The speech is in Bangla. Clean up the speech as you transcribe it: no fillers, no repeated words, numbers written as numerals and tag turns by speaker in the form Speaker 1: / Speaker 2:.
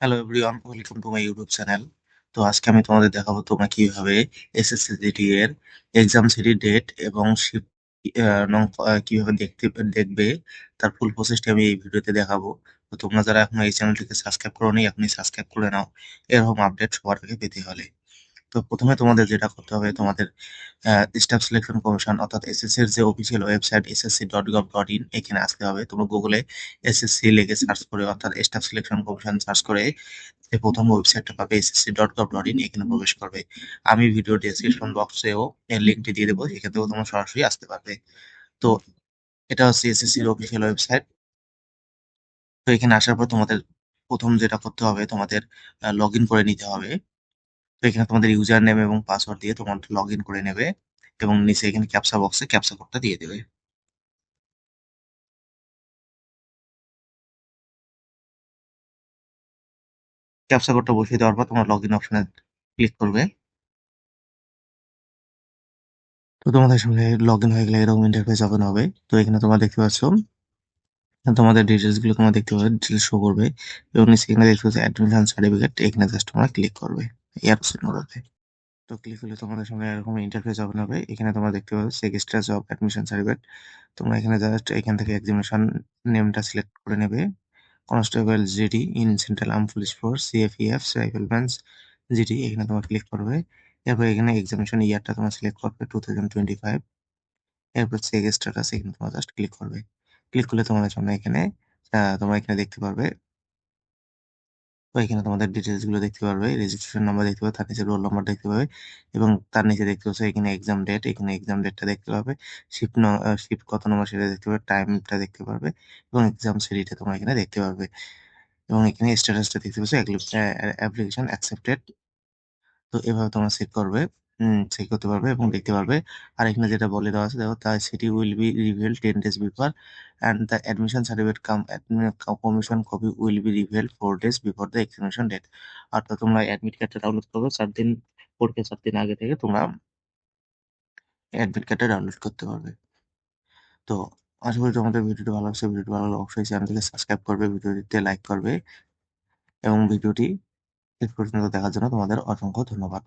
Speaker 1: Hello everyone, welcome to my YouTube channel. তো আজকে আমি তোমাদের দেখাবো তোমরা কিভাবে এসএসসি জিডি এর এক্সাম সিটি ডেট এবং শিফট নং কিভাবে দেখবে তার ফুল প্রসেসটি আমি এই ভিডিওতে দেখাবো। তো তোমরা যারা এখনো এই চ্যানেলটিকে সাবস্ক্রাইব করোনি এখনই সাবস্ক্রাইব করে নাও এরকম আপডেট সবার আগে পেতে হলে। তো প্রথমে তোমাদের যেটা করতে হবে, তোমাদের স্টাফ সিলেকশন কমিশন অর্থাৎ এসএসসি এর যে অফিসিয়াল ওয়েবসাইট ssc.gov.in, এখানে আসতে হবে। তোমরা গুগলে এসএসসি লিখে সার্চ করে অর্থাৎ স্টাফ সিলেকশন কমিশন সার্চ করে যে প্রথম ওয়েবসাইটটা পাবে ssc.gov.in, এখানে প্রবেশ করবে। আমি ভিডিও ডেসক্রিপশন বক্সেও এর লিঙ্কটি দিয়ে দেবো, এখান থেকেও তোমরা সরাসরি আসতে পারবে। তো এটা হচ্ছে এসএসসির অফিসিয়াল ওয়েবসাইট। তো এখানে আসার পর তোমাদের প্রথম যেটা করতে হবে, তোমাদের লগ ইন করে নিতে হবে। তো এখানে তোমাদের ইউজার নেম এবং পাসওয়ার্ড দিয়ে তোমার লগ ইন করে নেবে এবং নিচে এখানে ক্যাপচা বক্সে ক্যাপচা কোডটা দিয়ে দেবে। ক্যাপচা কোডটা বসিয়ে দেওয়ার পর তোমার লগ ইন অপশনে ক্লিক করবে। তো তোমাদের সামনে লগ ইন হয়ে গেলে এরকম ইন্টারফেস ওপেন হবে। তো এখানে তোমরা দেখতে পাচ্ছ তোমাদের ডিটেলস গুলো তোমরা দেখতে পাবে, ডিটেলস শো করবে এবং নিচে এখানে দেখতে পাচ্ছ অ্যাডমিশন সার্টিফিকেট, এখানে জাস্ট তোমরা ক্লিক করবে এর চিহ্নটাতে। তো ক্লিক করলে তোমাদের সামনে এরকম ইন্টারফেস ওপেন হবে। এখানে তোমরা দেখতে পাবে সেকেস্টার জব অ্যাডমিশন সার্টিফিকেট। তোমরা এখানে জাস্ট এখান থেকে এক্সামিনেশন নেমটা সিলেক্ট করে নেবে। Constable GD in central arm police force CFEF riflemans GD, এখানে তোমরা ক্লিক করবে। এরপর এখানে এক্সামিনেশন ইয়ারটা তোমরা সিলেক্ট করবে 2025। এরপর চেক স্ট্যাটাস, এখানে তোমরা জাস্ট ক্লিক করবে। ক্লিক করলে তোমাদের সামনে এখানে তোমরা এখানে দেখতে পারবে। তো এখানে তোমাদের ডিটেলস গুলো দেখতে পারবে, রেজিস্ট্রেশন নাম্বার দেখতে পাবে, তার নিচে রোল নাম্বার দেখতে পাবে এবং তার নিচে দেখতে পাচ্ছ এখানে এক্সাম ডেট, এখানে এক্সাম ডেটটা দেখতে পাবে। শিফট কত নম্বর সেটা দেখতে পাবে, টাইমটা দেখতে পারবে এবং এক্সাম সিরিটা তোমরা এখানে দেখতে পারবে এবং এখানে স্ট্যাটাসটা দেখতে পাচ্ছ অ্যাপ্লিকেশন অ্যাকসেপ্টেড। তো এভাবে তোমরা চেক করবে, চেক করতে পারবে এবং দেখতে পারবে। আর এখানে যেটা বলে দেওয়া আছে দেখো, তার city will be reveal 10 days before and the admission certificate commission copy will be reveal 4 days before the examination date. অর্থাৎ তোমরা অ্যাডমিট কার্ডটা ডাউনলোড করবে 4 দিন, পরীক্ষা 4 দিন আগে থেকে তোমরা অ্যাডমিট কার্ডটা ডাউনলোড করতে পারবে। তো আশা করি তোমাদের ভিডিওটি ভালো লাগছে। ভিডিওটি ভালো লাগলে অবশ্যই চ্যানেলটিকে সাবস্ক্রাইব করবে, ভিডিওটিতে লাইক করবে এবং ভিডিওটি শেষ পর্যন্ত দেখার জন্য তোমাদের অসংখ্য ধন্যবাদ।